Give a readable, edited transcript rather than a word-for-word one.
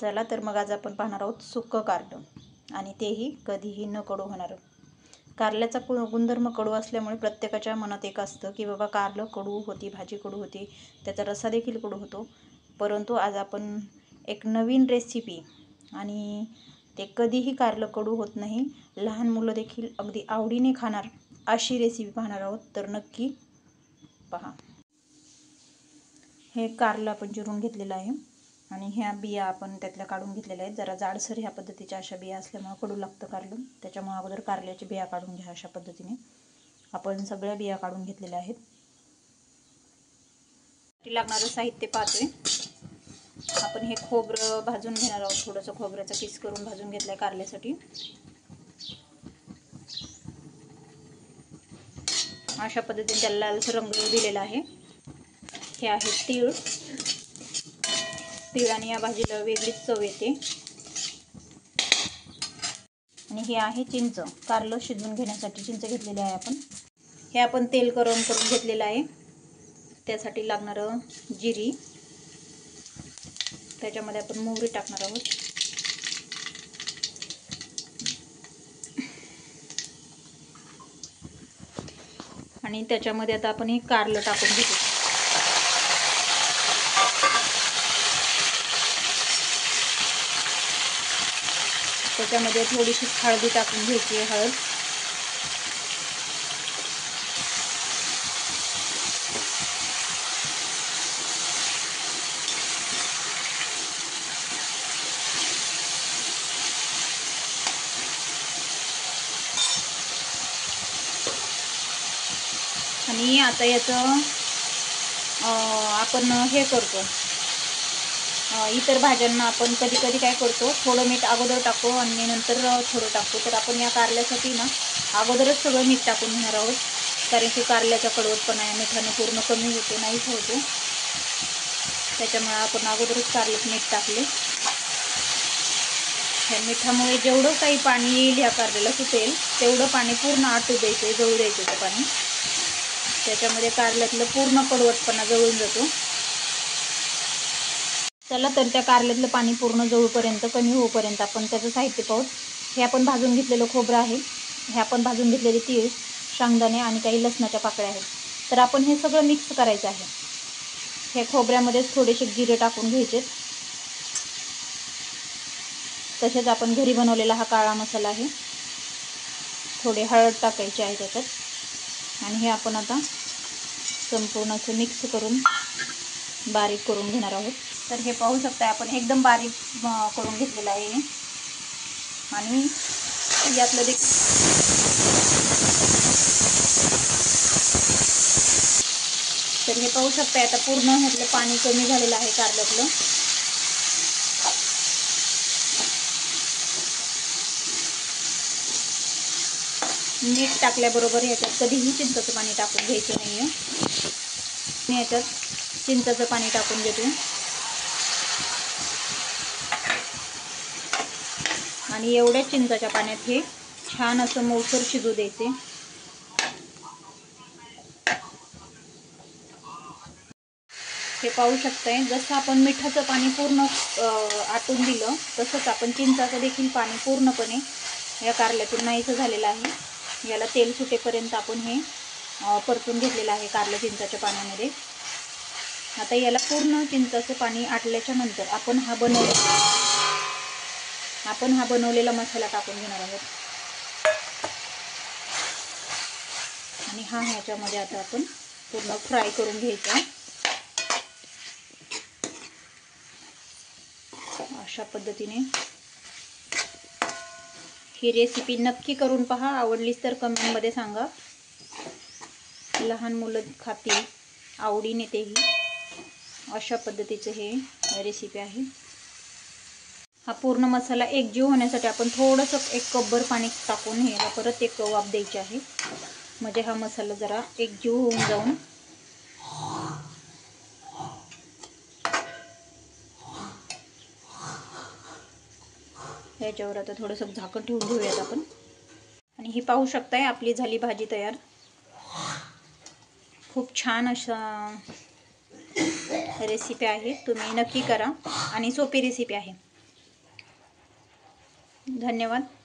चला तर मग आज आपण पाहणार आहोत सुक्कं कारलं, आणि तेही कधीही न कडू होणारं. कारल्याचा गुणधर्म कडू असल्यामुळे प्रत्येकाच्या मनात एक असतं की बाबा कारलं कडू होती, भाजी कडू होती, त्याचा रस्सा देखील कडू होतो. परंतु आज आपण एक नवीन रेसिपी, आणि ते कधीही कारलं कडू होत नाही, लहान मुलं देखील अगदी आवडीने खाणार अशी रेसिपी पाहणार आहोत. तर नक्की पहा. हे कारलं आपण चिरून घेतलेलं आहे आणि ह्या बिया आपण त्यातल्या काढून घेतलेल्या आहेत. जरा जाडसर ह्या पद्धतीच्या अशा बिया असल्यामुळे कडू लागतं कारलं, त्याच्यामुळे अगोदर कारल्याची बिया काढून घ्या. अशा पद्धतीने आपण सगळ्या बिया काढून घेतलेल्या आहेत. लागणारं साहित्य पाहतोय आपण. हे खोबरं भाजून घेणार आहोत. थोडंसं खोबऱ्याचा किस करून भाजून घेतलाय कारल्यासाठी. अशा पद्धतीने त्याला लालसर रंग दिलेला आहे. हे आहे तीळ. तिळाने या भाजीला वेगळीच चव येते. आणि हे आहे चिंच. कारलं शिजवून घेण्यासाठी चिंच घेतलेली आहे आपण. हे आपण तेल गरम करून घेतलेलं आहे. त्यासाठी लागणारं जिरी, त्याच्यामध्ये आपण मोहरी टाकणार आहोत. आणि त्याच्यामध्ये आता आपण हे कारलं टाकून घेऊ. त्याच्यामध्ये थोडीशी हळदी टाकून घ्यायची आहे. हळद, आणि आता याचं आपण हे करतो. इतर भाज्यांना आपण कधी कधी काय करतो, थोडं मीठ अगोदर टाकतो आणि नंतर थोडं टाकतो. तर आपण या कारल्यासाठी ना अगोदरच सगळं मीठ टाकून घेणार आहोत, कारण की कारल्याचा कडवटपणा या मिठाने पूर्ण कमी होतो, नाहीच होतो. त्याच्यामुळे आपण अगोदरच कारल्यात मीठ टाकले. ह्या मिठामुळे जेवढं काही पाणी येईल ह्या कारल्याला सुटेल तेवढं पाणी पूर्ण आटू द्यायचं, जळू द्यायचं ते पाणी. त्याच्यामध्ये कारल्यातलं पूर्ण कडवटपणा जळून जातो. चला तर त्या कारल्यातलं पाणी पूर्ण जळूपर्यंत, कमी होईपर्यंत आपण त्याचं साहित्य पाहू. हे आपण भाजून घेतलेलं खोबरं आहे. हे आपण भाजून घेतलेले तीळ, शेंगदाणे आणि काही लसणाच्या पाकळ्या आहेत. तर आपण हे सगळं मिक्स करायचं आहे. हे खोबऱ्यामध्येच थोडेसे जिरे टाकून घ्यायचे. तसेच आपण घरी बनवलेला हा काळा मसाला आहे. थोडे हळद टाकायची आहे त्याच्यात. आणि हे आपण आता संपूर्ण असं मिक्स करून बारीक करून घेणार आहोत. तर हे पाहू शकता आपण एकदम बारीक करून घेतलेलं आहे. आणि यातलं देखील तर हे पाहू शकता आता पूर्ण ह्यातलं पाणी कमी झालेलं आहे कारल्यातलं. मीठ टाकल्याबरोबर ह्याच्यात कधीही चिंचेचं पाणी टाकून घ्यायचं नाही आहे. ह्याच्यात चिंचेचं पाणी टाकून घेतो आणि एवढ्या चिंचाच्या पाण्यात हे छान असं मऊसर शिजू द्यायचे. हे पाहू शकताय, जसं आपण मिठाचं पाणी पूर्ण आटून दिलं तसंच आपण चिंचाचं देखील पाणी पूर्णपणे या कारल्यातून नाहीसं झालेलं आहे. याला तेल सुटेपर्यंत आपण हे परतून घेतलेलं आहे कारलं चिंचाच्या पाण्यामध्ये. आता याला पूर्ण चिंचाचं पाणी आटल्याच्या नंतर आपण हा बनवलेला मसाला टाकून घेणार आहोत. आणि ह्याच्यामध्ये आता आपण पूर्ण फ्राय करून घ्यायचा. अशा पद्धतीने ही रेसिपी नक्की करून पहा. आवडलीच तर कमेंटमध्ये सांगा. लहान मुलं खातील आवडीने तेही. अशा पद्धतीचं हे रेसिपी आहे. हा पूर्ण मसाला एकजीव होण्यासाठी आपण थोडंसं 1 कपभर पाणी टाकून ह्याला परत एक वाफ द्यायची आहे, म्हणजे हा मसाला जरा एकजीव होऊन जाऊन याच्यावर आता थोडंसं झाकण ठेवून घेऊयात आपण. आणि ही पाहू शकताय आपली झाली भाजी तयार. खूप छान अशा रेसिपी आहे, तुम्ही नक्की करा आणि सोपी रेसिपी आहे. धन्यवाद.